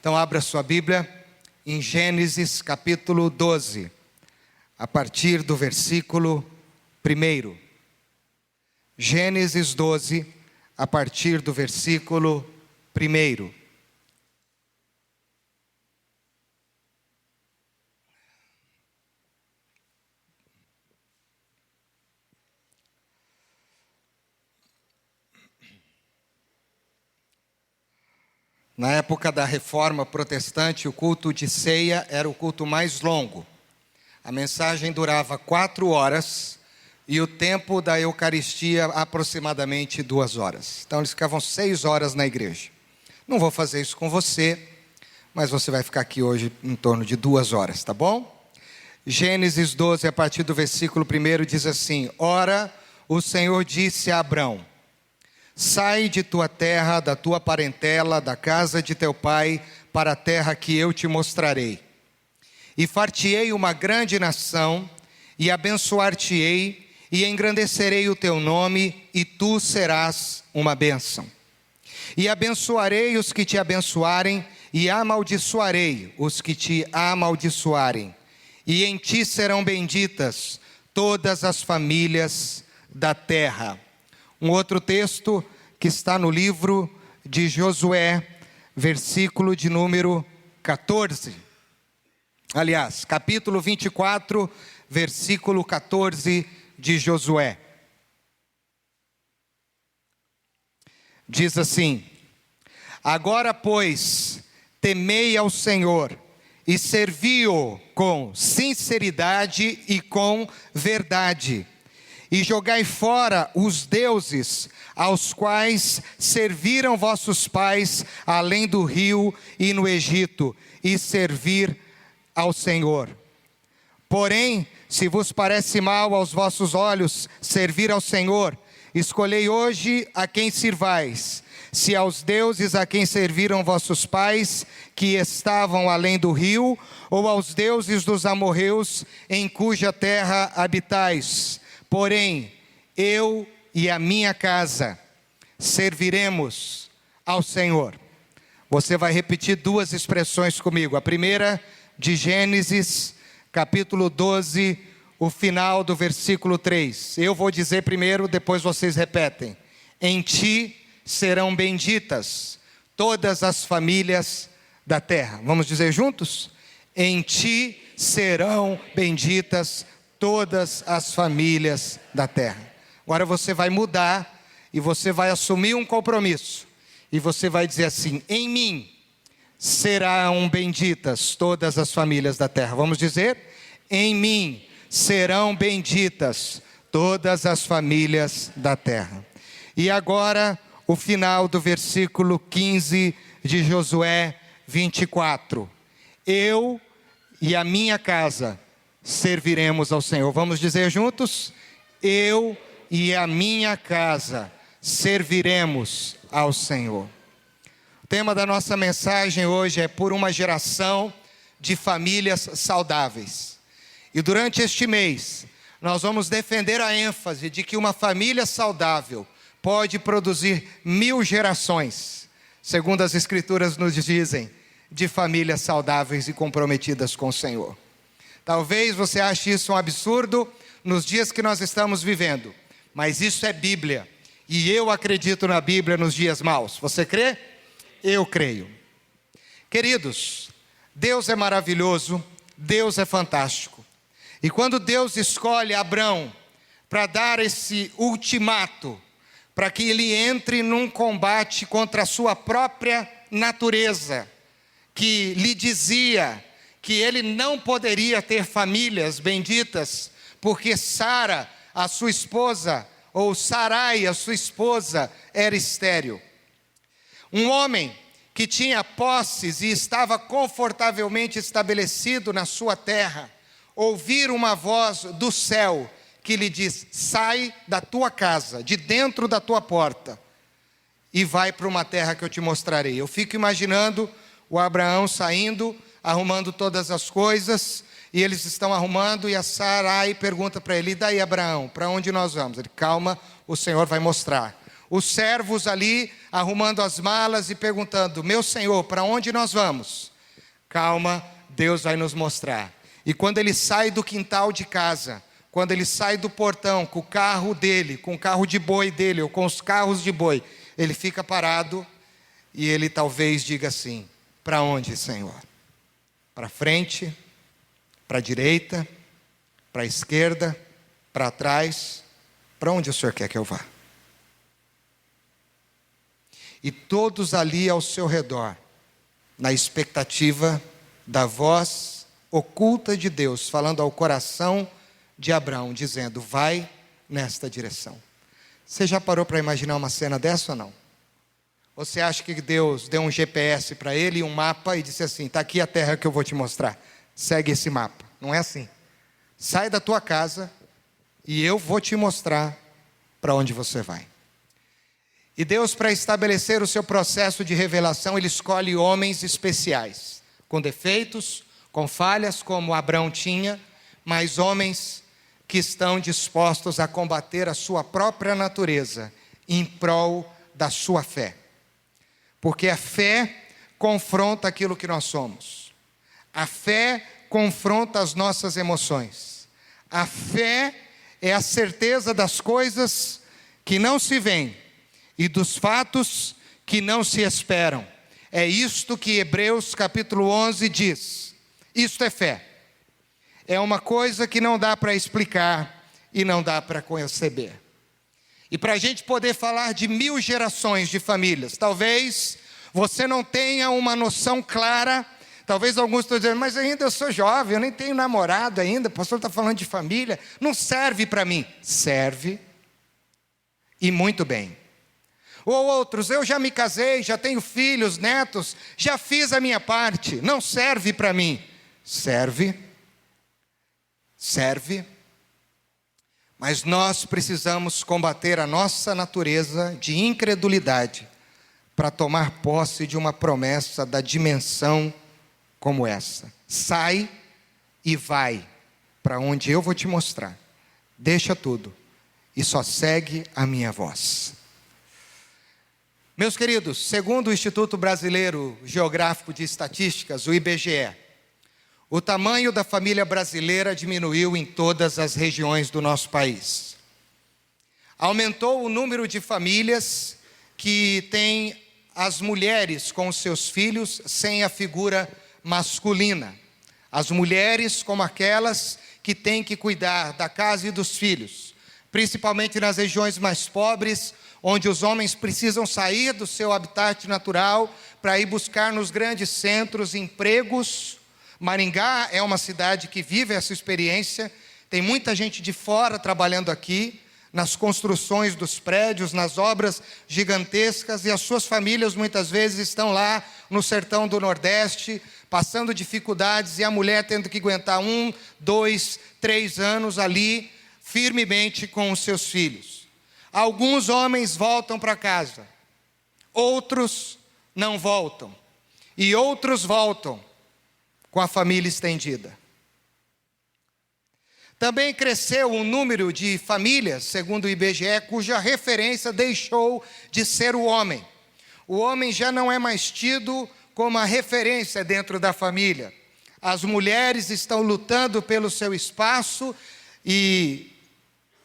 Então abra sua Bíblia em Gênesis capítulo 12, a partir do versículo 1. Gênesis 12, a partir do versículo 1. Na época da Reforma Protestante, o culto de ceia era o culto mais longo. A mensagem durava 4 horas e o tempo da Eucaristia aproximadamente 2 horas. Então eles ficavam 6 horas na igreja. Não vou fazer isso com você, mas você vai ficar aqui hoje em torno de 2 horas, tá bom? Gênesis 12, a partir do versículo 1, diz assim: Ora, o Senhor disse a Abrão: Sai de tua terra, da tua parentela, da casa de teu pai, para a terra que eu te mostrarei. E far-te-ei uma grande nação, e abençoar-te-ei, e engrandecerei o teu nome, e tu serás uma bênção. E abençoarei os que te abençoarem, e amaldiçoarei os que te amaldiçoarem. E em ti serão benditas todas as famílias da terra. Um outro texto que está no livro de Josué, versículo de número 14. Aliás, capítulo 24, versículo 14 de Josué. Diz assim: Agora, pois, temei ao Senhor e servi-o com sinceridade e com verdade. E jogai fora os deuses aos quais serviram vossos pais além do rio e no Egito, e servir ao Senhor. Porém, se vos parece mal aos vossos olhos servir ao Senhor, escolhei hoje a quem sirvais, se aos deuses a quem serviram vossos pais, que estavam além do rio, ou aos deuses dos amorreus, em cuja terra habitais. Porém, eu e a minha casa serviremos ao Senhor. Você vai repetir 2 expressões comigo. A primeira, de Gênesis, capítulo 12, o final do versículo 3. Eu vou dizer primeiro, depois vocês repetem. Em ti serão benditas todas as famílias da terra. Vamos dizer juntos? Em ti serão benditas todas as famílias da terra. Agora você vai mudar e você vai assumir um compromisso. E você vai dizer assim: em mim serão benditas todas as famílias da terra. Vamos dizer? Em mim serão benditas todas as famílias da terra. E agora o final do versículo 15 de Josué 24. Eu e a minha casa serviremos ao Senhor. Vamos dizer juntos? Eu e a minha casa serviremos ao Senhor. O tema da nossa mensagem hoje é por uma geração de famílias saudáveis. E durante este mês, nós vamos defender a ênfase de que uma família saudável pode produzir 1000 gerações, segundo as Escrituras nos dizem, de famílias saudáveis e comprometidas com o Senhor. Talvez você ache isso um absurdo nos dias que nós estamos vivendo, mas isso é Bíblia, e eu acredito na Bíblia nos dias maus. Você crê? Eu creio. Queridos, Deus é maravilhoso, Deus é fantástico. E quando Deus escolhe Abrão para dar esse ultimato, para que ele entre num combate contra a sua própria natureza, que lhe dizia que ele não poderia ter famílias benditas, porque Sara, a sua esposa, ou Sarai, a sua esposa, era estéril. Um homem que tinha posses e estava confortavelmente estabelecido na sua terra, ouvir uma voz do céu que lhe diz: sai da tua casa, de dentro da tua porta, e vai para uma terra que eu te mostrarei. Eu fico imaginando o Abraão saindo, arrumando todas as coisas, e eles estão arrumando, e a Sarai pergunta para ele: e daí, Abraão, para onde nós vamos? Ele: calma, o Senhor vai mostrar. Os servos ali arrumando as malas e perguntando: meu senhor, para onde nós vamos? Calma, Deus vai nos mostrar. E quando ele sai do quintal de casa, quando ele sai do portão com o carro dele, com o carro de boi dele, ou com os carros de boi, ele fica parado e ele talvez diga assim: para onde, Senhor? Para frente, para a direita, para a esquerda, para trás, para onde o Senhor quer que eu vá? E todos ali ao seu redor, na expectativa da voz oculta de Deus, falando ao coração de Abraão, dizendo: vai nesta direção. Você já parou para imaginar uma cena dessa ou não? Você acha que Deus deu um GPS para ele, um mapa, e disse assim: está aqui a terra que eu vou te mostrar, segue esse mapa? Não é assim. Sai da tua casa e eu vou te mostrar para onde você vai. E Deus, para estabelecer o seu processo de revelação, ele escolhe homens especiais, com defeitos, com falhas, como Abraão tinha, mas homens que estão dispostos a combater a sua própria natureza em prol da sua fé. Porque a fé confronta aquilo que nós somos. A fé confronta as nossas emoções. A fé é a certeza das coisas que não se veem e dos fatos que não se esperam. É isto que Hebreus capítulo 11 diz. Isto é fé. É uma coisa que não dá para explicar e não dá para conceber. E para a gente poder falar de 1000 gerações de famílias, talvez você não tenha uma noção clara. Talvez alguns estão dizendo: mas ainda eu sou jovem, eu nem tenho namorado ainda, o pastor está falando de família, não serve para mim. Serve, e muito bem. Ou outros: eu já me casei, já tenho filhos, netos, já fiz a minha parte, não serve para mim. Serve, mas nós precisamos combater a nossa natureza de incredulidade para tomar posse de uma promessa da dimensão como essa. Sai e vai para onde eu vou te mostrar. Deixa tudo e só segue a minha voz. Meus queridos, segundo o Instituto Brasileiro Geográfico de Estatísticas, o IBGE, o tamanho da família brasileira diminuiu em todas as regiões do nosso país. Aumentou o número de famílias que têm as mulheres com os seus filhos sem a figura masculina. As mulheres como aquelas que têm que cuidar da casa e dos filhos, principalmente nas regiões mais pobres, onde os homens precisam sair do seu habitat natural para ir buscar nos grandes centros empregos. Maringá é uma cidade que vive essa experiência. Tem muita gente de fora trabalhando aqui, nas construções dos prédios, nas obras gigantescas, e as suas famílias muitas vezes estão lá no sertão do Nordeste, passando dificuldades, e a mulher tendo que aguentar 1, 2, 3 anos ali, firmemente com os seus filhos. Alguns homens voltam para casa, outros não voltam, e outros voltam com a família estendida. Também cresceu o número de famílias, segundo o IBGE, cuja referência deixou de ser o homem. O homem já não é mais tido como a referência dentro da família. As mulheres estão lutando pelo seu espaço e,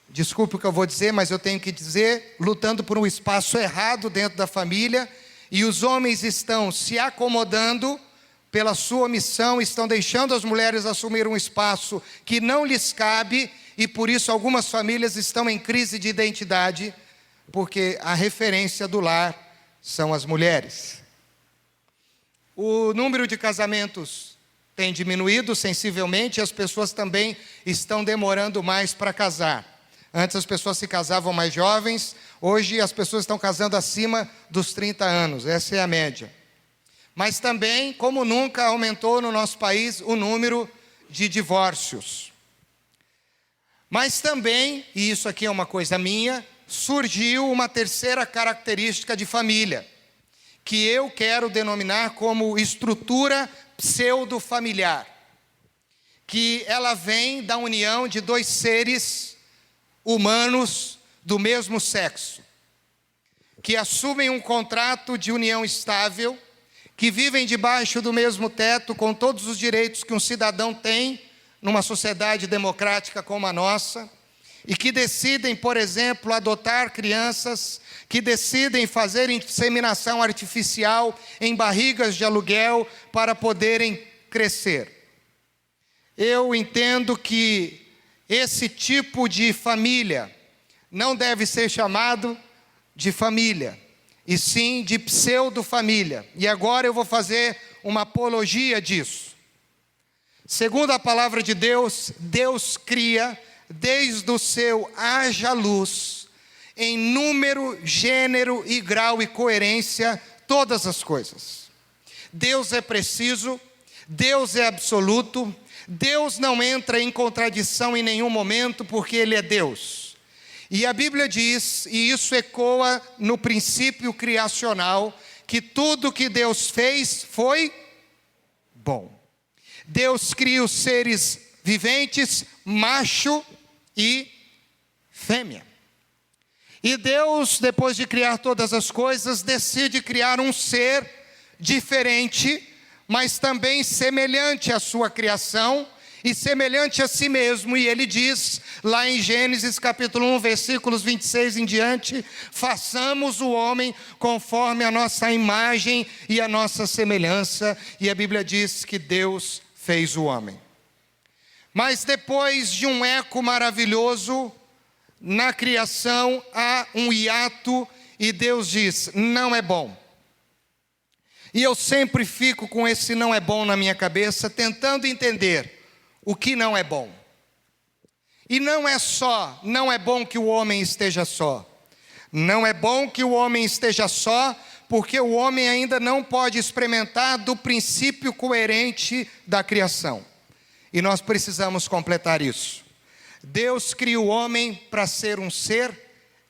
desculpe o que eu vou dizer, mas eu tenho que dizer, lutando por um espaço errado dentro da família, e os homens estão se acomodando pela sua missão, estão deixando as mulheres assumir um espaço que não lhes cabe, e por isso algumas famílias estão em crise de identidade, porque a referência do lar são as mulheres. O número de casamentos tem diminuído sensivelmente, e as pessoas também estão demorando mais para casar. Antes as pessoas se casavam mais jovens, hoje as pessoas estão casando acima dos 30 anos, essa é a média. Mas também, como nunca, aumentou no nosso país o número de divórcios. Mas também, e isso aqui é uma coisa minha, surgiu uma terceira característica de família, que eu quero denominar como estrutura pseudo-familiar, que ela vem da união de 2 seres humanos do mesmo sexo. que assumem um contrato de união estável, que vivem debaixo do mesmo teto, com todos os direitos que um cidadão tem numa sociedade democrática como a nossa, e que decidem, por exemplo, adotar crianças, que decidem fazer inseminação artificial em barrigas de aluguel para poderem crescer. Eu entendo que esse tipo de família não deve ser chamado de família, e sim de pseudo-família. E agora eu vou fazer uma apologia disso. Segundo a palavra de Deus, Deus cria, desde o seu haja luz, em número, gênero e grau e coerência, todas as coisas. Deus é preciso, Deus é absoluto, Deus não entra em contradição em nenhum momento, porque Ele é Deus. E a Bíblia diz, e isso ecoa no princípio criacional, que tudo que Deus fez foi bom. Deus cria os seres viventes, macho e fêmea. E Deus, depois de criar todas as coisas, decide criar um ser diferente, mas também semelhante à sua criação e semelhante a si mesmo. E ele diz, lá em Gênesis capítulo 1, versículos 26 em diante, façamos o homem conforme a nossa imagem e a nossa semelhança. E a Bíblia diz que Deus fez o homem. Mas depois de um eco maravilhoso, na criação há um hiato e Deus diz, não é bom. E eu sempre fico com esse não é bom na minha cabeça, tentando entender o que não é bom. E não é bom que o homem esteja só. Não é bom que o homem esteja só, porque o homem ainda não pode experimentar do princípio coerente da criação. E nós precisamos completar isso. Deus cria o homem para ser um ser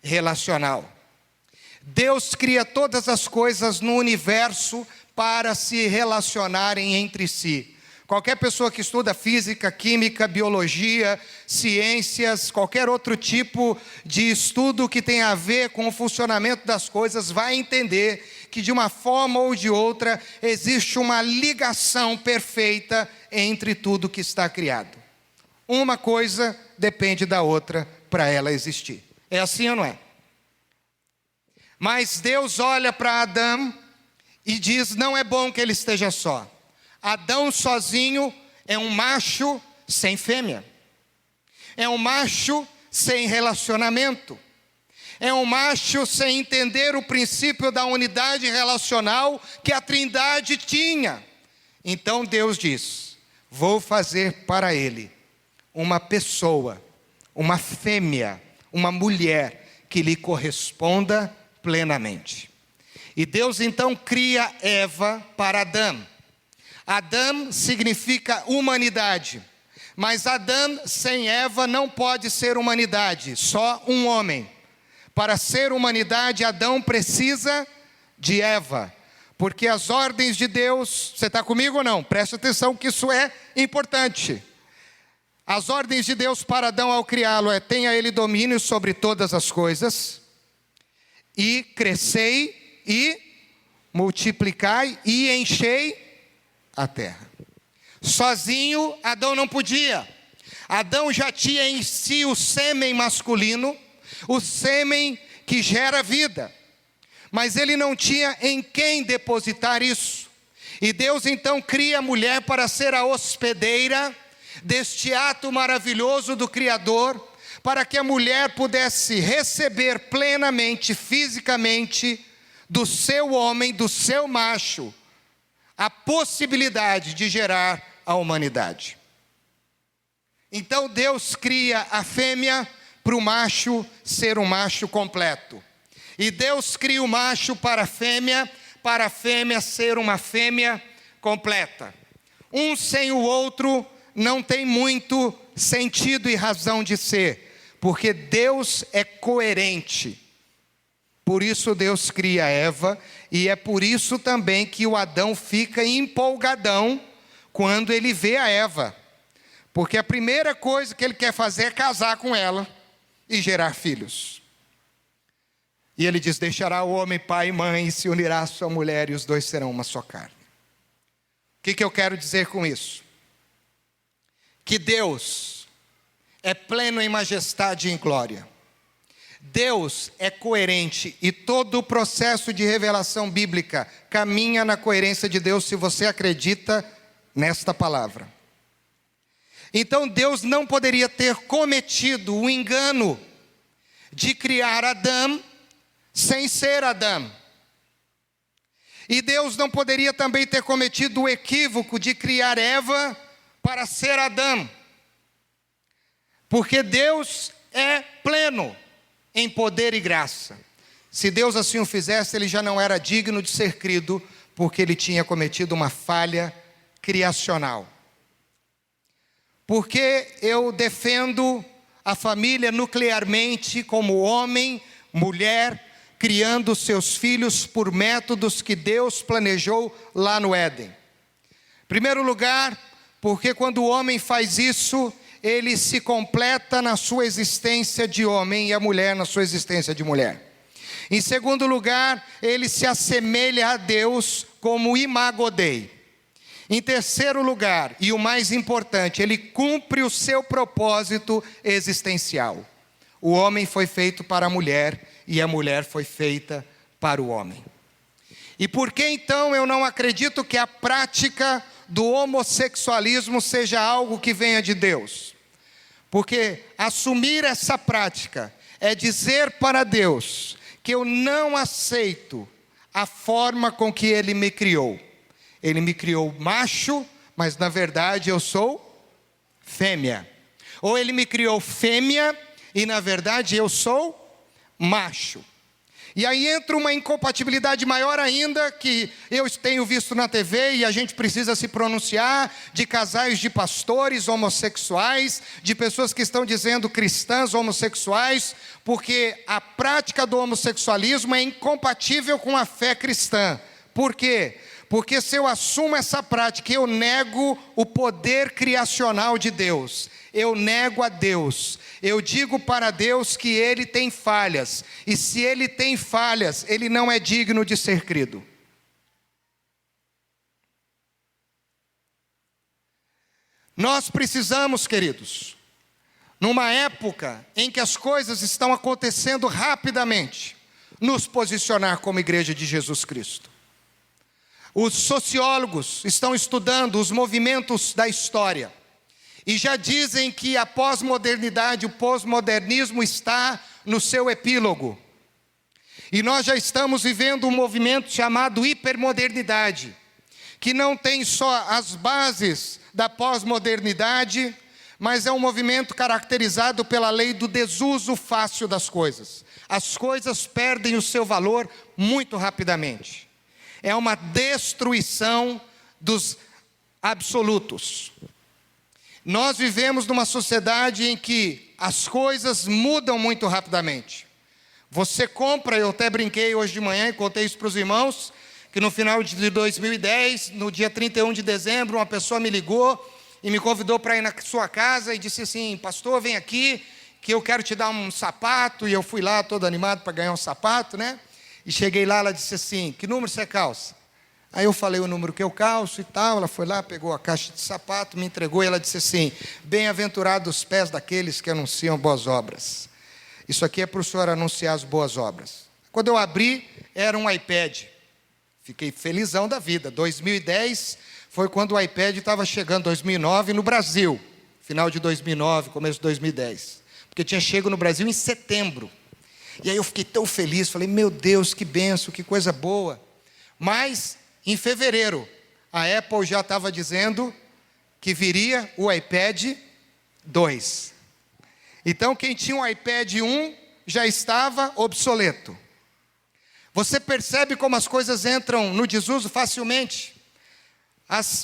relacional. Deus cria todas as coisas no universo para se relacionarem entre si. Qualquer pessoa que estuda física, química, biologia, ciências, qualquer outro tipo de estudo que tenha a ver com o funcionamento das coisas, vai entender que de uma forma ou de outra existe uma ligação perfeita entre tudo que está criado. Uma coisa depende da outra para ela existir. É assim ou não é? Mas Deus olha para Adão e diz, não é bom que ele esteja só. Adão sozinho é um macho sem fêmea. É um macho sem relacionamento. É um macho sem entender o princípio da unidade relacional que a Trindade tinha. Então Deus diz, vou fazer para ele uma pessoa, uma fêmea, uma mulher que lhe corresponda plenamente. E Deus então cria Eva para Adão. Adão significa humanidade, mas Adão sem Eva não pode ser humanidade, só um homem. Para ser humanidade, Adão precisa de Eva, porque as ordens de Deus, você está comigo ou não? Preste atenção que isso é importante. As ordens de Deus para Adão ao criá-lo é, tenha ele domínio sobre todas as coisas, e crescei e multiplicai e enchei a terra. Sozinho Adão não podia. Adão já tinha em si o sêmen masculino, o sêmen que gera vida, mas ele não tinha em quem depositar isso. E Deus então cria a mulher para ser a hospedeira deste ato maravilhoso do Criador, para que a mulher pudesse receber plenamente, fisicamente, do seu homem, do seu macho, a possibilidade de gerar a humanidade. Então Deus cria a fêmea para o macho ser um macho completo. E Deus cria o macho para a fêmea ser uma fêmea completa. Um sem o outro não tem muito sentido e razão de ser, porque Deus é coerente. Por isso Deus cria Eva, e é por isso também que o Adão fica empolgadão quando ele vê a Eva. Porque a primeira coisa que ele quer fazer é casar com ela e gerar filhos. E ele diz: deixará o homem pai e mãe e se unirá à sua mulher e os dois serão uma só carne. O que eu quero dizer com isso? Que Deus é pleno em majestade e em glória. Deus é coerente e todo o processo de revelação bíblica caminha na coerência de Deus se você acredita nesta palavra. Então Deus não poderia ter cometido o engano de criar Adão sem ser Adão. E Deus não poderia também ter cometido o equívoco de criar Eva para ser Adão. Porque Deus é pleno em poder e graça. Se Deus assim o fizesse, ele já não era digno de ser crido, porque ele tinha cometido uma falha criacional. Porque eu defendo a família nuclearmente como homem, mulher, criando seus filhos por métodos que Deus planejou lá no Éden. Em primeiro lugar, porque quando o homem faz isso, ele se completa na sua existência de homem e a mulher na sua existência de mulher. Em segundo lugar, ele se assemelha a Deus como imago Dei. Em terceiro lugar, e o mais importante, ele cumpre o seu propósito existencial. O homem foi feito para a mulher e a mulher foi feita para o homem. E por que então eu não acredito que a prática do homossexualismo seja algo que venha de Deus? Porque assumir essa prática é dizer para Deus que eu não aceito a forma com que Ele me criou. Ele me criou macho, mas na verdade eu sou fêmea. Ou Ele me criou fêmea e na verdade eu sou macho. E aí entra uma incompatibilidade maior ainda, que eu tenho visto na TV e a gente precisa se pronunciar, de casais de pastores homossexuais, de pessoas que estão dizendo cristãs homossexuais, porque a prática do homossexualismo é incompatível com a fé cristã. Por quê? Porque se eu assumo essa prática, eu nego o poder criacional de Deus. Eu nego a Deus. Eu digo para Deus que Ele tem falhas. E se Ele tem falhas, Ele não é digno de ser crido. Nós precisamos, queridos, numa época em que as coisas estão acontecendo rapidamente, nos posicionar como igreja de Jesus Cristo. Os sociólogos estão estudando os movimentos da história e já dizem que a pós-modernidade, o pós-modernismo está no seu epílogo. E nós já estamos vivendo um movimento chamado hipermodernidade, que não tem só as bases da pós-modernidade, mas é um movimento caracterizado pela lei do desuso fácil das coisas. As coisas perdem o seu valor muito rapidamente. É uma destruição dos absolutos. Nós vivemos numa sociedade em que as coisas mudam muito rapidamente. Você compra, eu até brinquei hoje de manhã e contei isso para os irmãos, que no final de 2010, no dia 31 de dezembro, uma pessoa me ligou e me convidou para ir na sua casa e disse assim: pastor, vem aqui que eu quero te dar um sapato. E eu fui lá todo animado para ganhar um sapato, né? E cheguei lá, ela disse assim: que número você calça? Aí eu falei o número que eu calço e tal. Ela foi lá, pegou a caixa de sapato, me entregou e ela disse assim: bem-aventurados os pés daqueles que anunciam boas obras. Isso aqui é para o senhor anunciar as boas obras. Quando eu abri, era um iPad. Fiquei felizão da vida. 2010 foi quando o iPad estava chegando, 2009 no Brasil. Final de 2009, começo de 2010. Porque tinha chegado no Brasil em setembro. E aí eu fiquei tão feliz, falei: meu Deus, que benção, que coisa boa. Mas, em fevereiro, a Apple já estava dizendo que viria o iPad 2. Então, quem tinha um iPad 1 já estava obsoleto. Você percebe como as coisas entram no desuso facilmente?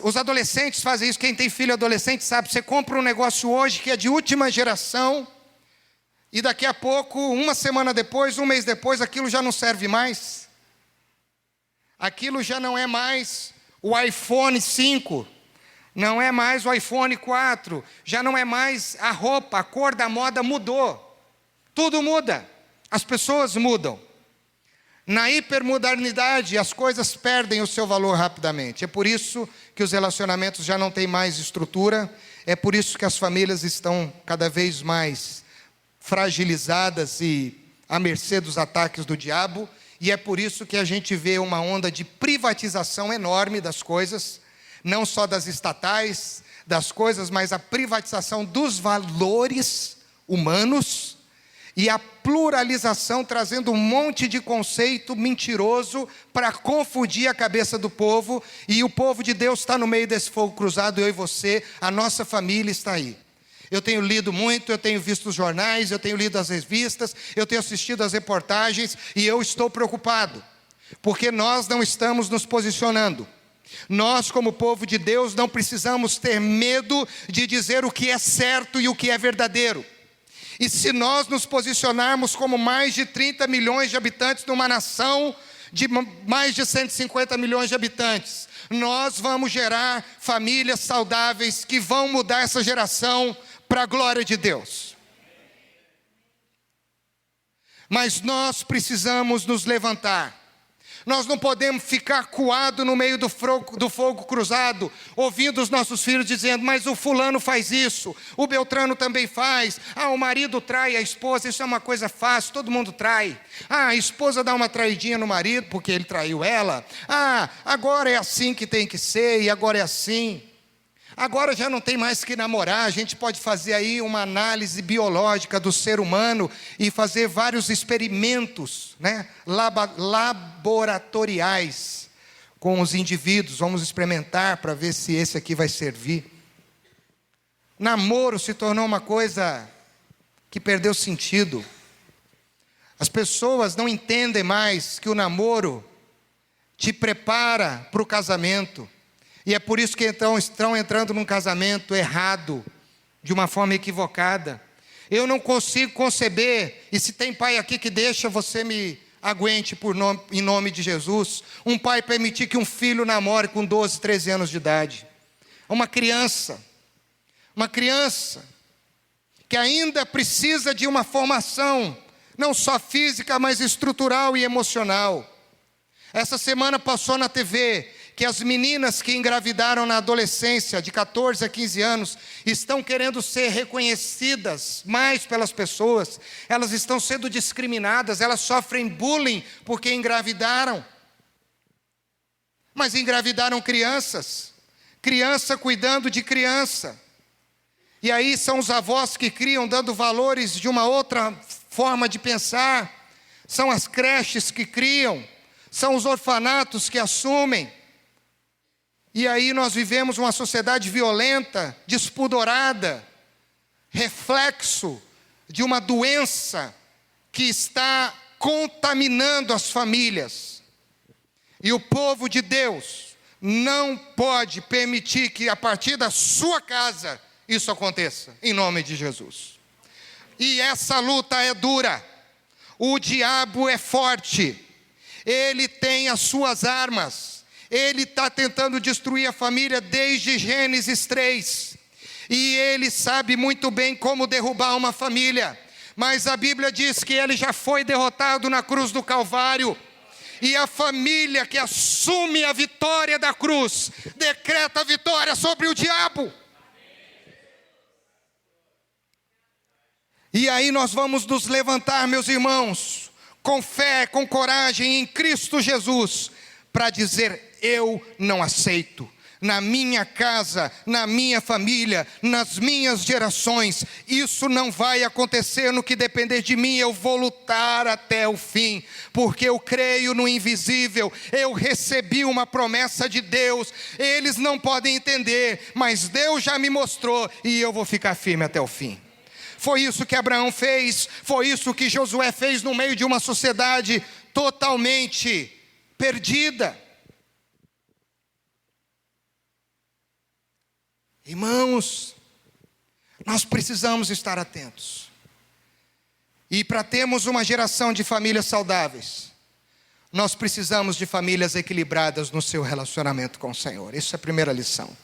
Os adolescentes fazem isso, quem tem filho adolescente sabe. Você compra um negócio hoje que é de última geração, e daqui a pouco, uma semana depois, um mês depois, aquilo já não serve mais. Aquilo já não é mais o iPhone 5, não é mais o iPhone 4, já não é mais a roupa, a cor da moda mudou. Tudo muda, as pessoas mudam. Na hipermodernidade, as coisas perdem o seu valor rapidamente. É por isso que os relacionamentos já não têm mais estrutura. É por isso que as famílias estão cada vez mais fragilizadas e à mercê dos ataques do diabo. E é por isso que a gente vê uma onda de privatização enorme das coisas, não só das estatais, das coisas, mas a privatização dos valores humanos e a pluralização, trazendo um monte de conceito mentiroso para confundir a cabeça do povo. E o povo de Deus está no meio desse fogo cruzado, eu e você, a nossa família está aí. Eu tenho lido muito, eu tenho visto os jornais, eu tenho lido as revistas, eu tenho assistido as reportagens e eu estou preocupado, porque nós não estamos nos posicionando. Nós, como povo de Deus, não precisamos ter medo de dizer o que é certo e o que é verdadeiro. E se nós nos posicionarmos como mais de 30 milhões de habitantes numa nação de mais de 150 milhões de habitantes, nós vamos gerar famílias saudáveis que vão mudar essa geração para a glória de Deus. Mas nós precisamos nos levantar. Nós não podemos ficar coado no meio do fogo cruzado, ouvindo os nossos filhos dizendo, mas o fulano faz isso, o Beltrano também faz. O marido trai a esposa, isso é uma coisa fácil, todo mundo trai. A esposa dá uma traidinha no marido porque ele traiu ela. Agora é assim que tem que ser e agora é assim. Agora já não tem mais que namorar, a gente pode fazer aí uma análise biológica do ser humano e fazer vários experimentos, laboratoriais com os indivíduos. Vamos experimentar para ver se esse aqui vai servir. Namoro se tornou uma coisa que perdeu sentido. As pessoas não entendem mais que o namoro te prepara para o casamento. E é por isso que então estão entrando num casamento errado, de uma forma equivocada. Eu não consigo conceber, e se tem pai aqui que deixa, você me aguente em nome de Jesus, um pai permitir que um filho namore com 12, 13 anos de idade. Uma criança que ainda precisa de uma formação, não só física, mas estrutural e emocional. Essa semana passou na TV que as meninas que engravidaram na adolescência, de 14 a 15 anos, estão querendo ser reconhecidas mais pelas pessoas. Elas estão sendo discriminadas, elas sofrem bullying porque engravidaram. Mas engravidaram crianças, criança cuidando de criança. E aí são os avós que criam, dando valores de uma outra forma de pensar. São as creches que criam, são os orfanatos que assumem. E aí nós vivemos uma sociedade violenta, despudorada, reflexo de uma doença que está contaminando as famílias. E o povo de Deus não pode permitir que a partir da sua casa isso aconteça, em nome de Jesus. E essa luta é dura, o diabo é forte, ele tem as suas armas. Ele está tentando destruir a família desde Gênesis 3. E ele sabe muito bem como derrubar uma família. Mas a Bíblia diz que ele já foi derrotado na cruz do Calvário. E a família que assume a vitória da cruz, decreta a vitória sobre o diabo. E aí nós vamos nos levantar, meus irmãos, com fé, com coragem em Cristo Jesus, para dizer, eu não aceito, na minha casa, na minha família, nas minhas gerações, isso não vai acontecer. No que depender de mim, eu vou lutar até o fim, porque eu creio no invisível, eu recebi uma promessa de Deus, eles não podem entender, mas Deus já me mostrou, e eu vou ficar firme até o fim. Foi isso que Abraão fez, foi isso que Josué fez no meio de uma sociedade totalmente perdida. Irmãos, nós precisamos estar atentos. E para termos uma geração de famílias saudáveis, nós precisamos de famílias equilibradas no seu relacionamento com o Senhor. Isso é a primeira lição.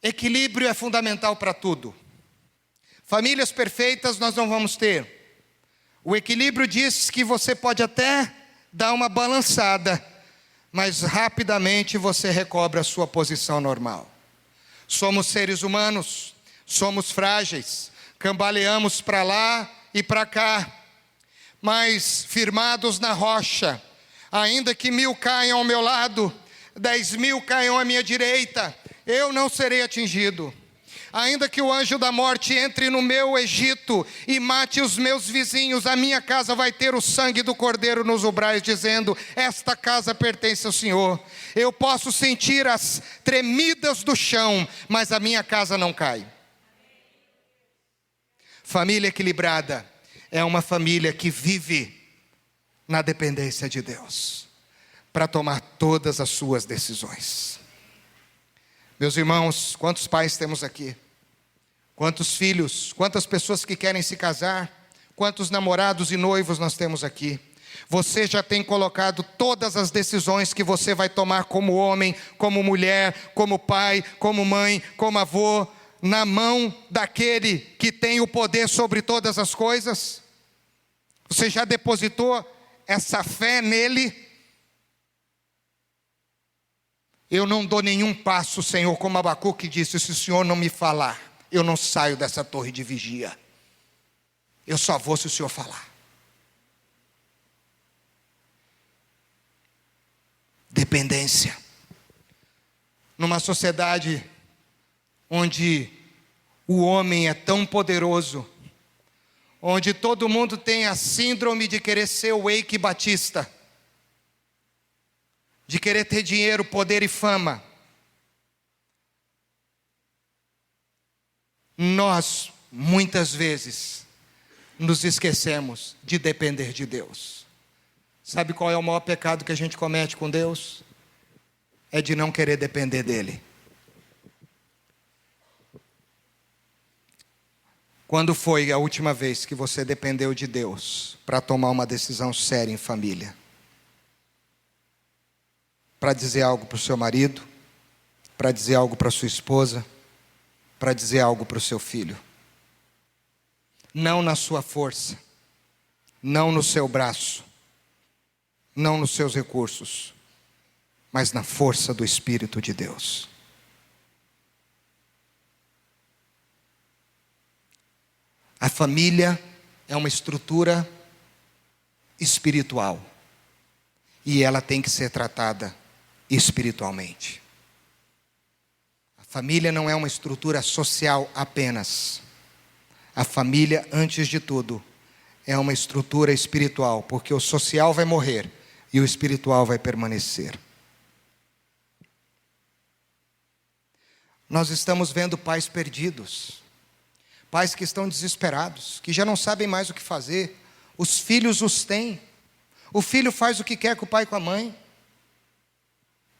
Equilíbrio é fundamental para tudo. Famílias perfeitas nós não vamos ter. O equilíbrio diz que você pode até dar uma balançada, mas rapidamente você recobre a sua posição normal. Somos seres humanos, somos frágeis, cambaleamos para lá e para cá, mas firmados na rocha, ainda que 1000 caiam ao meu lado, 10.000 caiam à minha direita, eu não serei atingido. Ainda que o anjo da morte entre no meu Egito e mate os meus vizinhos, a minha casa vai ter o sangue do cordeiro nos umbrais, dizendo: esta casa pertence ao Senhor. Eu posso sentir as tremidas do chão, mas a minha casa não cai. Família equilibrada é uma família que vive na dependência de Deus para tomar todas as suas decisões. Meus irmãos, quantos pais temos aqui? Quantos filhos? Quantas pessoas que querem se casar? Quantos namorados e noivos nós temos aqui? Você já tem colocado todas as decisões que você vai tomar como homem, como mulher, como pai, como mãe, como avô, na mão daquele que tem o poder sobre todas as coisas? Você já depositou essa fé nele? Eu não dou nenhum passo, Senhor, como Abacuque disse: se o Senhor não me falar, eu não saio dessa torre de vigia. Eu só vou se o Senhor falar. Dependência. Numa sociedade onde o homem é tão poderoso, onde todo mundo tem a síndrome de querer ser o Eike Batista, de querer ter dinheiro, poder e fama, nós, muitas vezes, nos esquecemos de depender de Deus. Sabe qual é o maior pecado que a gente comete com Deus? É de não querer depender dEle. Quando foi a última vez que você dependeu de Deus para tomar uma decisão séria em família? Para dizer algo para o seu marido, para dizer algo para a sua esposa, para dizer algo para o seu filho. Não na sua força, não no seu braço, não nos seus recursos, mas na força do Espírito de Deus. A família é uma estrutura espiritual e ela tem que ser tratada espiritualmente. A família não é uma estrutura social apenas. A família, antes de tudo, é uma estrutura espiritual, porque o social vai morrer e o espiritual vai permanecer. Nós estamos vendo pais perdidos, pais que estão desesperados, que já não sabem mais o que fazer. Os filhos os têm. O filho faz o que quer com o pai e com a mãe.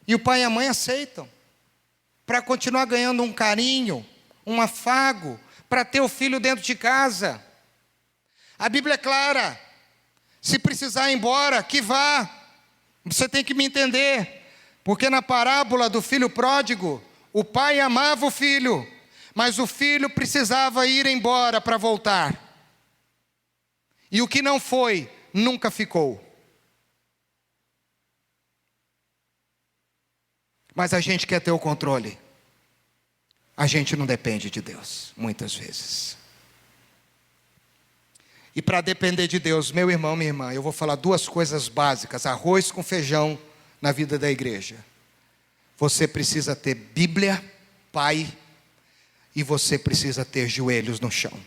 E o pai e a mãe aceitam, para continuar ganhando um carinho, um afago, para ter o filho dentro de casa. A Bíblia é clara: se precisar ir embora, que vá. Você tem que me entender, porque na parábola do filho pródigo, o pai amava o filho, mas o filho precisava ir embora para voltar. E o que não foi, nunca ficou. Mas a gente quer ter o controle. A gente não depende de Deus, muitas vezes. E para depender de Deus, meu irmão, minha irmã, eu vou falar duas coisas básicas: arroz com feijão na vida da igreja. Você precisa ter Bíblia, pai, e você precisa ter joelhos no chão.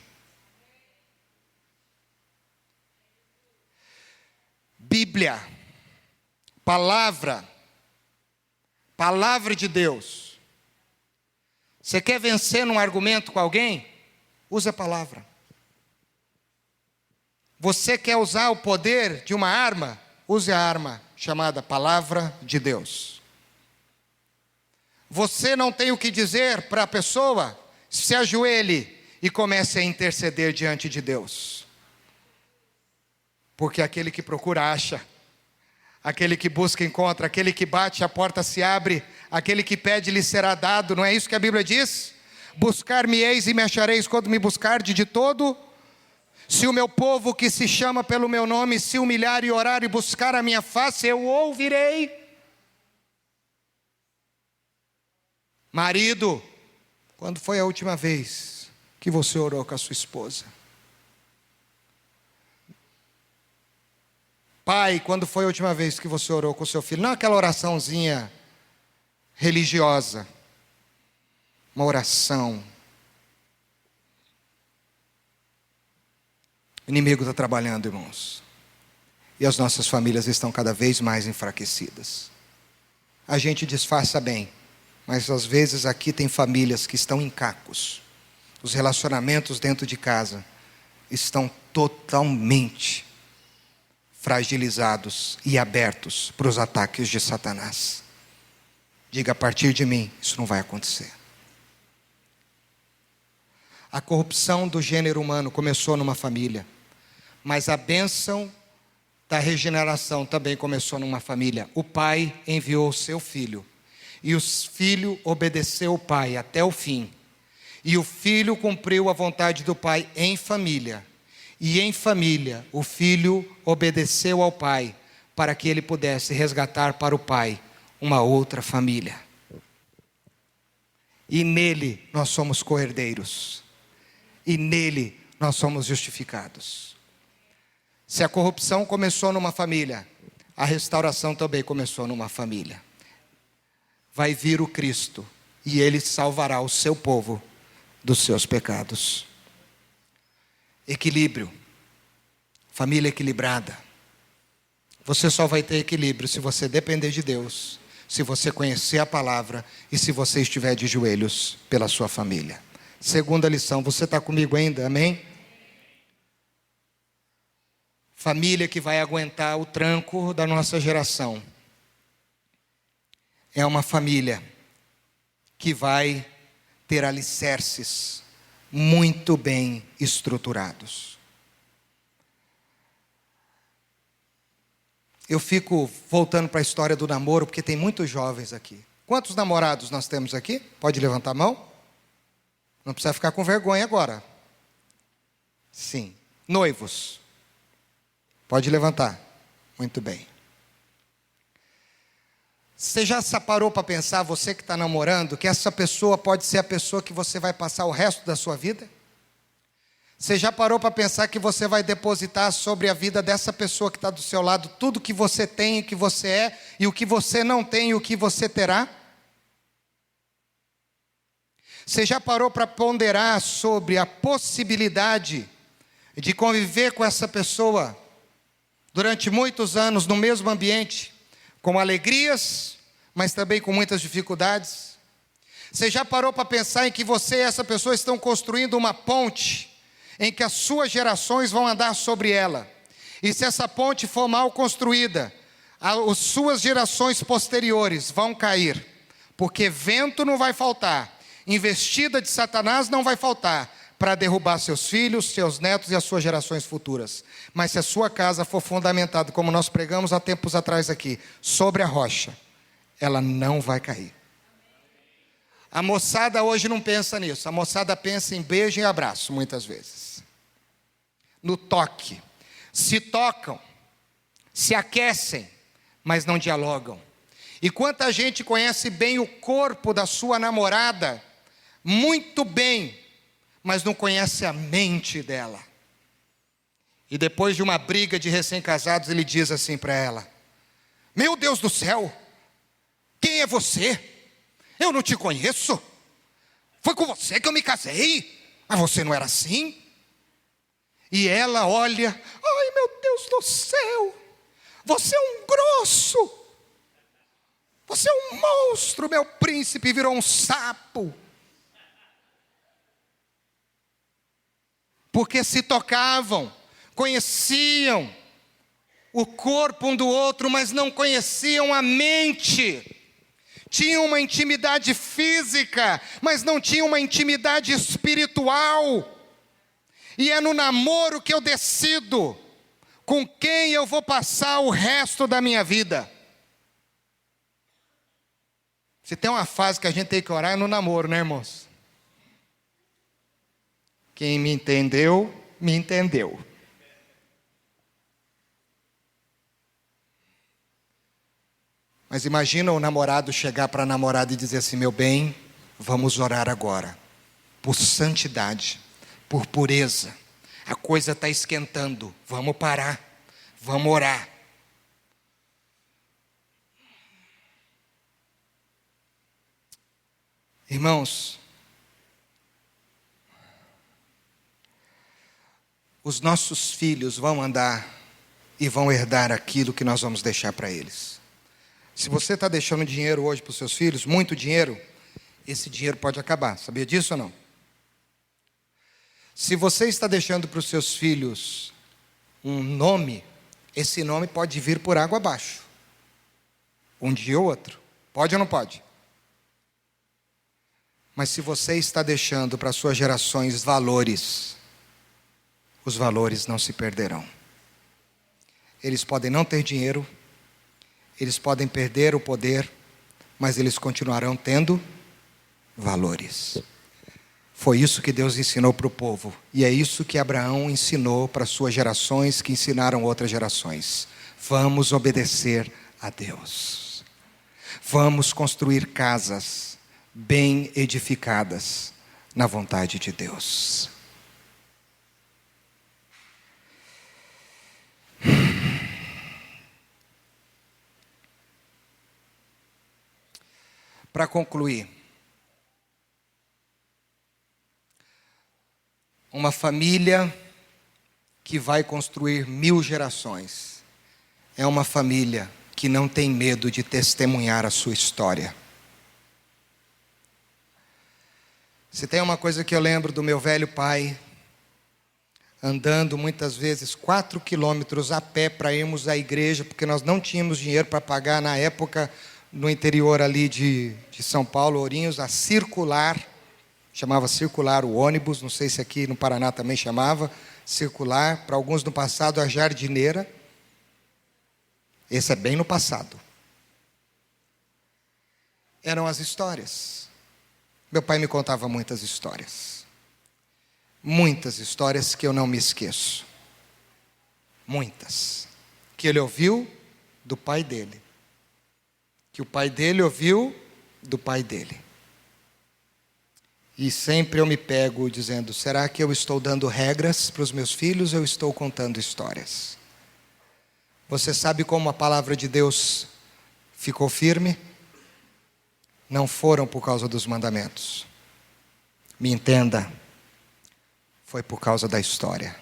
Bíblia, palavra de Deus. Você quer vencer num argumento com alguém? Use a palavra. Você quer usar o poder de uma arma? Use a arma chamada palavra de Deus. Você não tem o que dizer para a pessoa? Se ajoelhe e comece a interceder diante de Deus. Porque aquele que procura acha, aquele que busca encontra, aquele que bate a porta se abre, aquele que pede lhe será dado. Não é isso que a Bíblia diz? Buscar-me-eis e me achareis quando me buscardes de todo. Se o meu povo que se chama pelo meu nome se humilhar e orar e buscar a minha face, eu ouvirei. Marido, quando foi a última vez que você orou com a sua esposa? Pai, quando foi a última vez que você orou com o seu filho? Não aquela oraçãozinha religiosa, uma oração. O inimigo está trabalhando, irmãos. E as nossas famílias estão cada vez mais enfraquecidas. A gente disfarça bem, mas às vezes aqui tem famílias que estão em cacos. Os relacionamentos dentro de casa estão totalmente fragilizados e abertos para os ataques de Satanás. Diga: a partir de mim, isso não vai acontecer. A corrupção do gênero humano começou numa família, mas a bênção da regeneração também começou numa família. O pai enviou o seu filho, e o filho obedeceu o pai até o fim, e o filho cumpriu a vontade do pai em família, e em família o filho obedeceu ao pai, para que ele pudesse resgatar para o pai uma outra família. E nele nós somos co-herdeiros, e nele nós somos justificados. Se a corrupção começou numa família, a restauração também começou numa família. Vai vir o Cristo, e Ele salvará o seu povo dos seus pecados. Equilíbrio, família equilibrada. Você só vai ter equilíbrio se você depender de Deus, se você conhecer a palavra e se você estiver de joelhos pela sua família. Segunda lição, você está comigo ainda? Amém? Família que vai aguentar o tranco da nossa geração é uma família que vai ter alicerces muito bem estruturados. Eu fico voltando para a história do namoro, porque tem muitos jovens aqui. Quantos namorados nós temos aqui? Pode levantar a mão? Não precisa ficar com vergonha agora. Sim. Noivos? Pode levantar. Muito bem. Você já se parou para pensar, você que está namorando, que essa pessoa pode ser a pessoa que você vai passar o resto da sua vida? Você já parou para pensar que você vai depositar sobre a vida dessa pessoa que está do seu lado tudo que você tem, o que você é, e o que você não tem, e o que você terá? Você já parou para ponderar sobre a possibilidade de conviver com essa pessoa durante muitos anos no mesmo ambiente, com alegrias, mas também com muitas dificuldades? Você já parou para pensar em que você e essa pessoa estão construindo uma ponte em que as suas gerações vão andar sobre ela? E se essa ponte for mal construída, as suas gerações posteriores vão cair, porque vento não vai faltar, investida de Satanás não vai faltar, para derrubar seus filhos, seus netos e as suas gerações futuras. Mas se a sua casa for fundamentada, como nós pregamos há tempos atrás aqui, sobre a rocha, ela não vai cair. A moçada hoje não pensa nisso. A moçada pensa em beijo e abraço, muitas vezes. No toque. Se tocam, se aquecem, mas não dialogam. E quanta gente conhece bem o corpo da sua namorada, muito bem, mas não conhece a mente dela. E depois de uma briga de recém-casados, ele diz assim para ela: meu Deus do céu, quem é você? Eu não te conheço. Foi com você que eu me casei, mas você não era assim. E ela olha: ai meu Deus do céu, você é um grosso, você é um monstro, meu príncipe virou um sapo. Porque se tocavam, conheciam o corpo um do outro, mas não conheciam a mente. Tinham uma intimidade física, mas não tinham uma intimidade espiritual. E é no namoro que eu decido com quem eu vou passar o resto da minha vida. Se tem uma fase que a gente tem que orar é no namoro, né, irmãos? Quem me entendeu, me entendeu. Mas imagina o namorado chegar para a namorada e dizer assim: meu bem, vamos orar agora, por santidade, por pureza. A coisa está esquentando, vamos parar, vamos orar. Irmãos, os nossos filhos vão andar e vão herdar aquilo que nós vamos deixar para eles. Se você está deixando dinheiro hoje para os seus filhos, muito dinheiro, esse dinheiro pode acabar. Sabia disso ou não? Se você está deixando para os seus filhos um nome, esse nome pode vir por água abaixo. Um dia ou outro. Pode ou não pode? Mas se você está deixando para as suas gerações valores, os valores não se perderão. Eles podem não ter dinheiro, eles podem perder o poder, mas eles continuarão tendo valores. Foi isso que Deus ensinou para o povo. E é isso que Abraão ensinou para as suas gerações, que ensinaram outras gerações. Vamos obedecer a Deus. Vamos construir casas bem edificadas na vontade de Deus. Para concluir, uma família que vai construir 1000 gerações é uma família que não tem medo de testemunhar a sua história. Se tem uma coisa que eu lembro do meu velho pai, andando muitas vezes 4 quilômetros a pé para irmos à igreja, porque nós não tínhamos dinheiro para pagar na época, no interior ali de São Paulo, Ourinhos, a circular, chamava circular o ônibus, não sei se aqui no Paraná também chamava, circular, para alguns no passado a jardineira. Esse é bem no passado. Eram as histórias. Meu pai me contava muitas histórias. Muitas histórias que eu não me esqueço. Muitas. Que ele ouviu do pai dele. Que o pai dele ouviu do pai dele. E sempre eu me pego dizendo: será que eu estou dando regras para os meus filhos ou eu estou contando histórias? Você sabe como a palavra de Deus ficou firme? Não foram por causa dos mandamentos. Me entenda, foi por causa da história,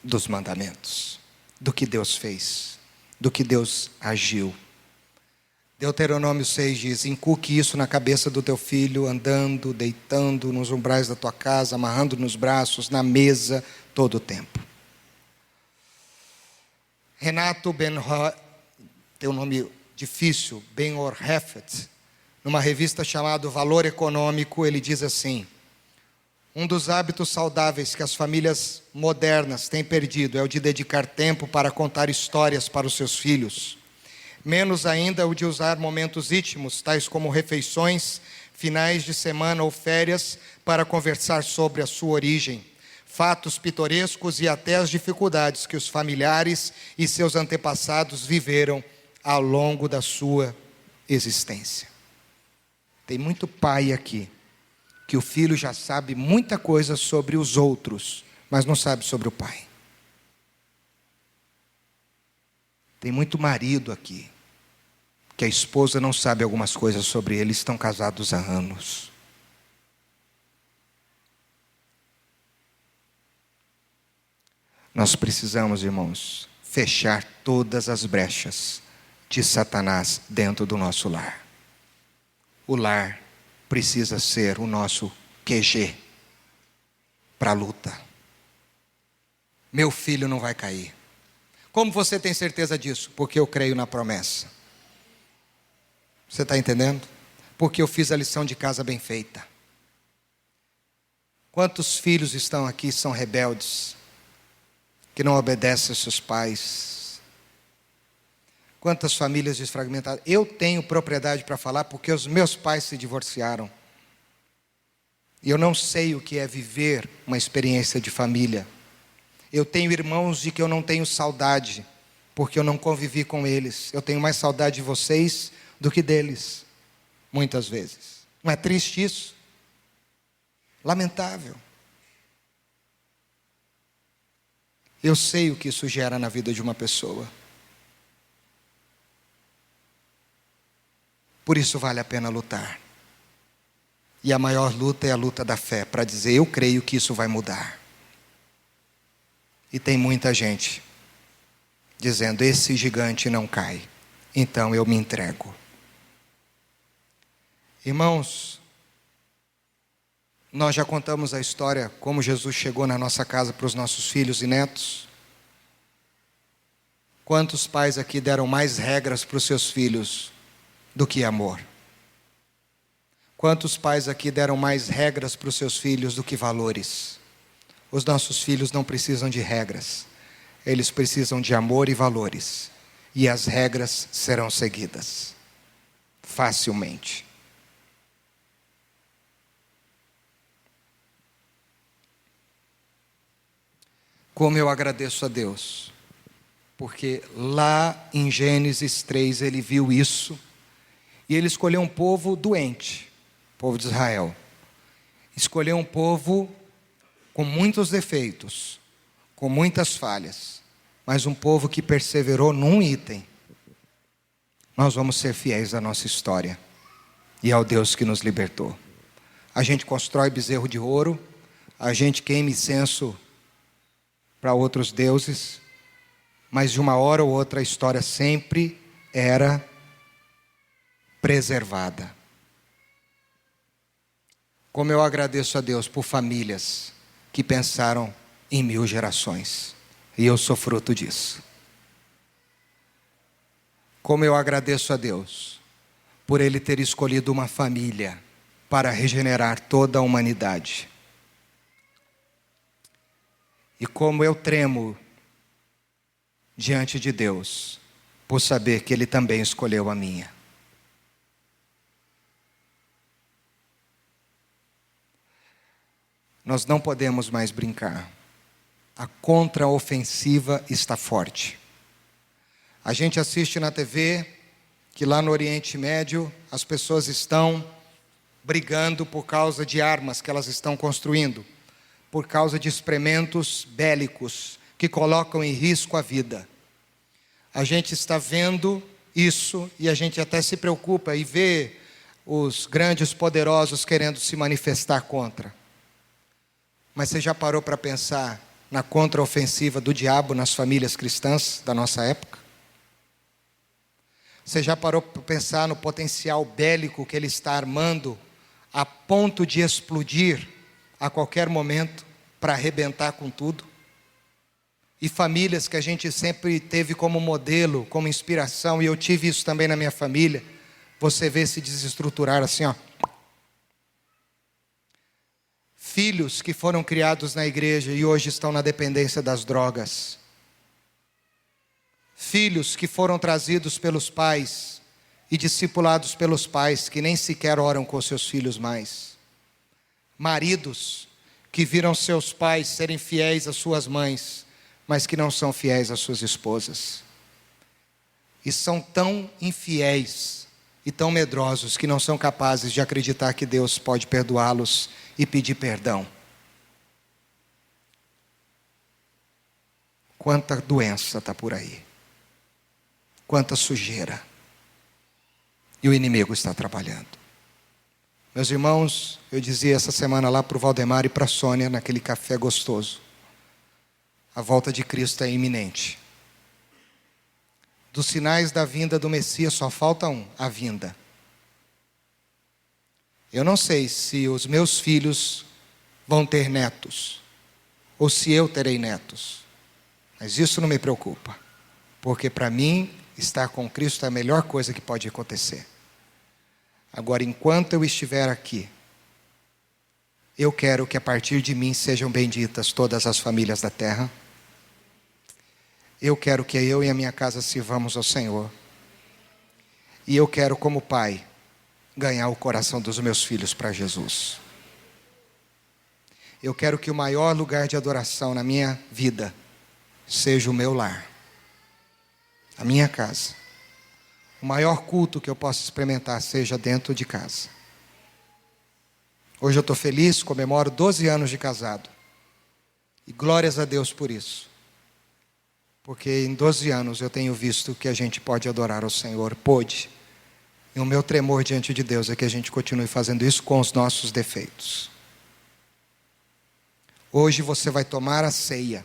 dos mandamentos, do que Deus fez, do que Deus agiu. Deuteronômio 6 diz: inculque isso na cabeça do teu filho, andando, deitando nos umbrais da tua casa, amarrando nos braços, na mesa, todo o tempo. Renato Ben-Hur, tem um nome difícil, Ben-Hur Hefet, numa revista chamada Valor Econômico, ele diz assim: um dos hábitos saudáveis que as famílias modernas têm perdido é o de dedicar tempo para contar histórias para os seus filhos. Menos ainda o de usar momentos íntimos, tais como refeições, finais de semana ou férias, para conversar sobre a sua origem, fatos pitorescos e até as dificuldades que os familiares e seus antepassados viveram ao longo da sua existência. Tem muito pai aqui, que o filho já sabe muita coisa sobre os outros, mas não sabe sobre o pai. Tem muito marido aqui, que a esposa não sabe algumas coisas sobre ele, estão casados há anos. Nós precisamos, irmãos, fechar todas as brechas de Satanás dentro do nosso lar. O lar precisa ser o nosso QG para a luta. Meu filho não vai cair. Como você tem certeza disso? Porque eu creio na promessa. Você está entendendo? Porque eu fiz a lição de casa bem feita. Quantos filhos estão aqui são rebeldes, que não obedecem aos seus pais? Quantas famílias desfragmentadas? Eu tenho propriedade para falar porque os meus pais se divorciaram. E eu não sei o que é viver uma experiência de família. Eu tenho irmãos de que eu não tenho saudade, porque eu não convivi com eles. Eu tenho mais saudade de vocês do que deles, muitas vezes. Não é triste isso? Lamentável. Eu sei o que isso gera na vida de uma pessoa. Por isso vale a pena lutar. E a maior luta é a luta da fé, para dizer, eu creio que isso vai mudar. E tem muita gente dizendo, esse gigante não cai, então eu me entrego. Irmãos, nós já contamos a história, como Jesus chegou na nossa casa para os nossos filhos e netos. Quantos pais aqui deram mais regras para os seus filhos do que amor? Quantos pais aqui deram mais regras para os seus filhos do que valores? Os nossos filhos não precisam de regras, eles precisam de amor e valores, e as regras serão seguidas facilmente. Como eu agradeço a Deus, porque lá em Gênesis 3 ele viu isso, e ele escolheu um povo doente, o povo de Israel. Escolheu um povo com muitos defeitos, com muitas falhas, mas um povo que perseverou num item. Nós vamos ser fiéis à nossa história e ao Deus que nos libertou. A gente constrói bezerro de ouro, a gente queima incenso para outros deuses, mas de uma hora ou outra a história sempre era preservada. Como eu agradeço a Deus por famílias que pensaram em 1000 gerações, e eu sou fruto disso. Como eu agradeço a Deus por Ele ter escolhido uma família para regenerar toda a humanidade. E como eu tremo diante de Deus por saber que Ele também escolheu a minha. Nós não podemos mais brincar. A contraofensiva está forte. A gente assiste na TV que lá no Oriente Médio as pessoas estão brigando por causa de armas que elas estão construindo, por causa de experimentos bélicos que colocam em risco a vida. A gente está vendo isso e a gente até se preocupa e vê os grandes poderosos querendo se manifestar contra. Mas você já parou para pensar na contraofensiva do diabo nas famílias cristãs da nossa época? Você já parou para pensar no potencial bélico que ele está armando a ponto de explodir a qualquer momento para arrebentar com tudo? E famílias que a gente sempre teve como modelo, como inspiração, e eu tive isso também na minha família, você vê se desestruturar assim, ó. Filhos que foram criados na igreja e hoje estão na dependência das drogas. Filhos que foram trazidos pelos pais e discipulados pelos pais, que nem sequer oram com seus filhos mais. Maridos que viram seus pais serem fiéis às suas mães, mas que não são fiéis às suas esposas. E são tão infiéis e tão medrosos que não são capazes de acreditar que Deus pode perdoá-los e pedir perdão. Quanta doença está por aí. Quanta sujeira. E o inimigo está trabalhando. Meus irmãos, eu dizia essa semana lá para o Valdemar e para a Sônia, naquele café gostoso. A volta de Cristo é iminente. Dos sinais da vinda do Messias só falta um, a vinda. Eu não sei se os meus filhos vão ter netos, ou se eu terei netos. Mas isso não me preocupa, porque para mim, estar com Cristo é a melhor coisa que pode acontecer. Agora, enquanto eu estiver aqui, eu quero que a partir de mim sejam benditas todas as famílias da terra. Eu quero que eu e a minha casa sirvamos ao Senhor. E eu quero, como pai, ganhar o coração dos meus filhos para Jesus. Eu quero que o maior lugar de adoração na minha vida seja o meu lar, a minha casa. O maior culto que eu possa experimentar seja dentro de casa. Hoje eu estou feliz, comemoro 12 anos de casado. E glórias a Deus por isso. Porque em 12 anos eu tenho visto que a gente pode adorar o Senhor. Pôde. E o meu tremor diante de Deus é que a gente continue fazendo isso com os nossos defeitos. Hoje você vai tomar a ceia,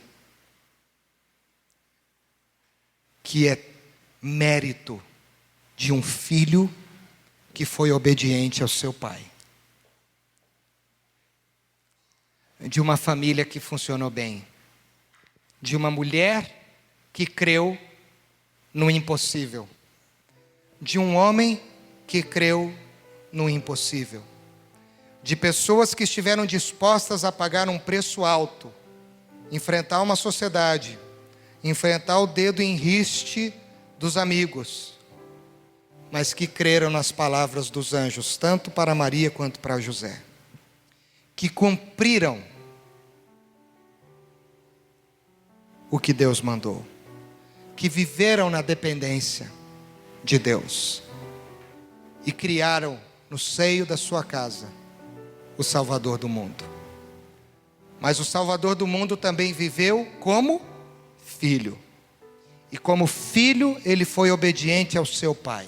que é mérito de um filho que foi obediente ao seu pai. De uma família que funcionou bem. De uma mulher que creu no impossível. De um homem que creu no impossível. De pessoas que estiveram dispostas a pagar um preço alto, enfrentar uma sociedade, enfrentar o dedo em riste dos amigos, mas que creram nas palavras dos anjos, tanto para Maria quanto para José, que cumpriram o que Deus mandou, que viveram na dependência de Deus e criaram no seio da sua casa o Salvador do mundo. Mas o Salvador do mundo também viveu como filho. E como filho, ele foi obediente ao seu pai.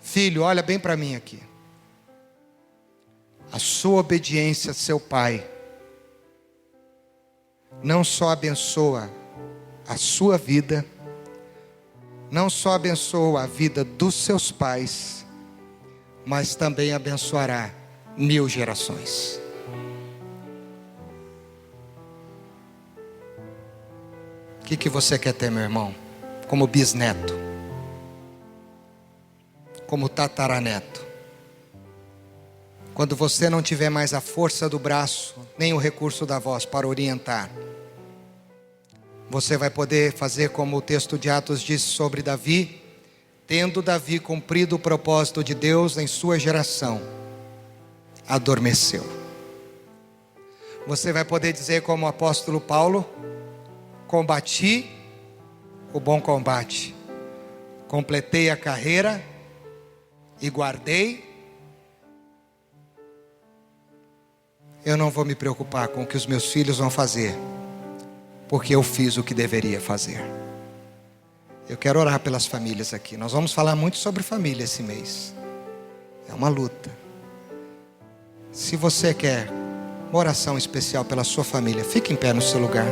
Filho, olha bem para mim aqui. A sua obediência ao seu pai não só abençoa a sua vida, não só abençoa a vida dos seus pais, mas também abençoará 1000 gerações. O que você quer ter, meu irmão? Como bisneto, como tataraneto. Quando você não tiver mais a força do braço, nem o recurso da voz para orientar, você vai poder fazer como o texto de Atos diz sobre Davi, tendo Davi cumprido o propósito de Deus em sua geração, adormeceu. Você vai poder dizer como o apóstolo Paulo, combati o bom combate, completei a carreira e guardei. Eu não vou me preocupar com o que os meus filhos vão fazer, porque eu fiz o que deveria fazer. Eu quero orar pelas famílias aqui. Nós vamos falar muito sobre família esse mês. É uma luta. Se você quer uma oração especial pela sua família, fique em pé no seu lugar.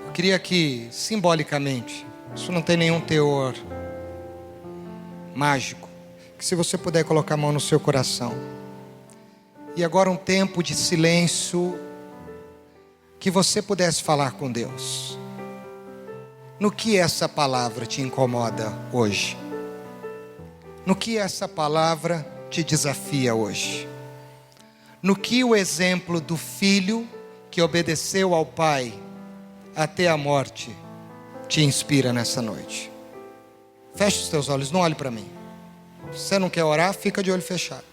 Eu queria que, simbolicamente, isso não tem nenhum teor mágico, que se você puder colocar a mão no seu coração. E agora um tempo de silêncio, que você pudesse falar com Deus. No que essa palavra te incomoda hoje? No que essa palavra te desafia hoje? No que o exemplo do filho que obedeceu ao pai até a morte te inspira nessa noite? Feche os teus olhos, não olhe para mim. Se você não quer orar, fica de olho fechado.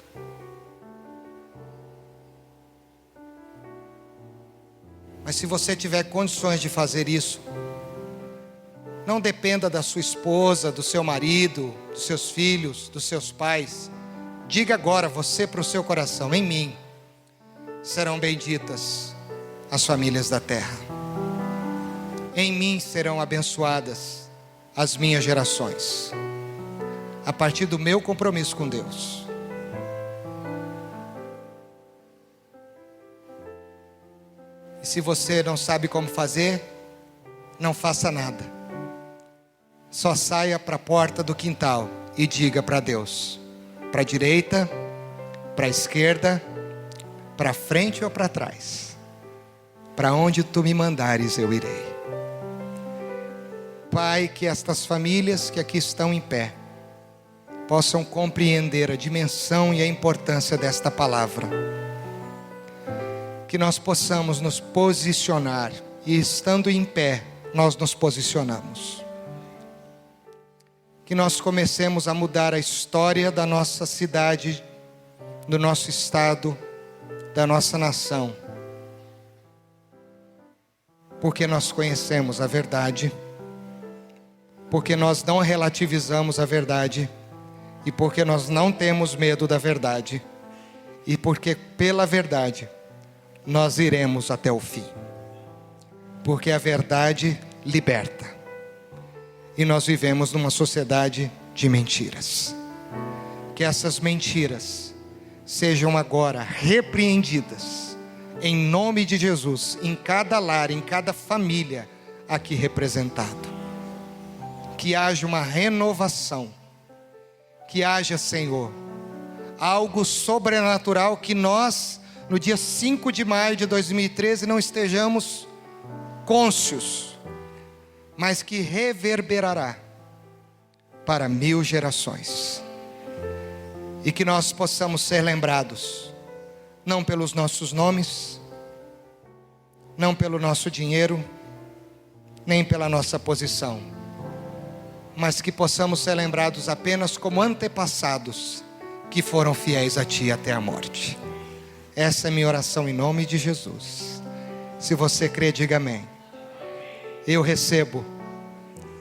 Mas se você tiver condições de fazer isso, não dependa da sua esposa, do seu marido, dos seus filhos, dos seus pais. Diga agora você para o seu coração: em mim serão benditas as famílias da terra. Em mim serão abençoadas as minhas gerações, a partir do meu compromisso com Deus. E se você não sabe como fazer, não faça nada. Só saia para a porta do quintal e diga para Deus: para a direita, para a esquerda, para frente ou para trás, para onde tu me mandares eu irei. Pai, que estas famílias que aqui estão em pé possam compreender a dimensão e a importância desta palavra. Que nós possamos nos posicionar, e estando em pé, nós nos posicionamos. que nós comecemos a mudar a história da nossa cidade, do nosso estado, da nossa nação. Porque nós conhecemos a verdade, porque nós não relativizamos a verdade, e porque nós não temos medo da verdade, e porque pela verdade nós iremos até o fim. Porque a verdade liberta. E nós vivemos numa sociedade de mentiras. Que essas mentiras sejam agora repreendidas, em nome de Jesus, em cada lar, em cada família aqui representado. Que haja uma renovação, que haja, Senhor, algo sobrenatural, que nós, no dia 5 de maio de 2013, não estejamos cônscios, mas que reverberará para 1000 gerações. E que nós possamos ser lembrados, não pelos nossos nomes, não pelo nosso dinheiro, nem pela nossa posição, mas que possamos ser lembrados apenas como antepassados que foram fiéis a Ti até a morte. Essa é minha oração em nome de Jesus. Se você crê, diga amém. Eu recebo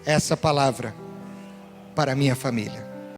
essa palavra para a minha família.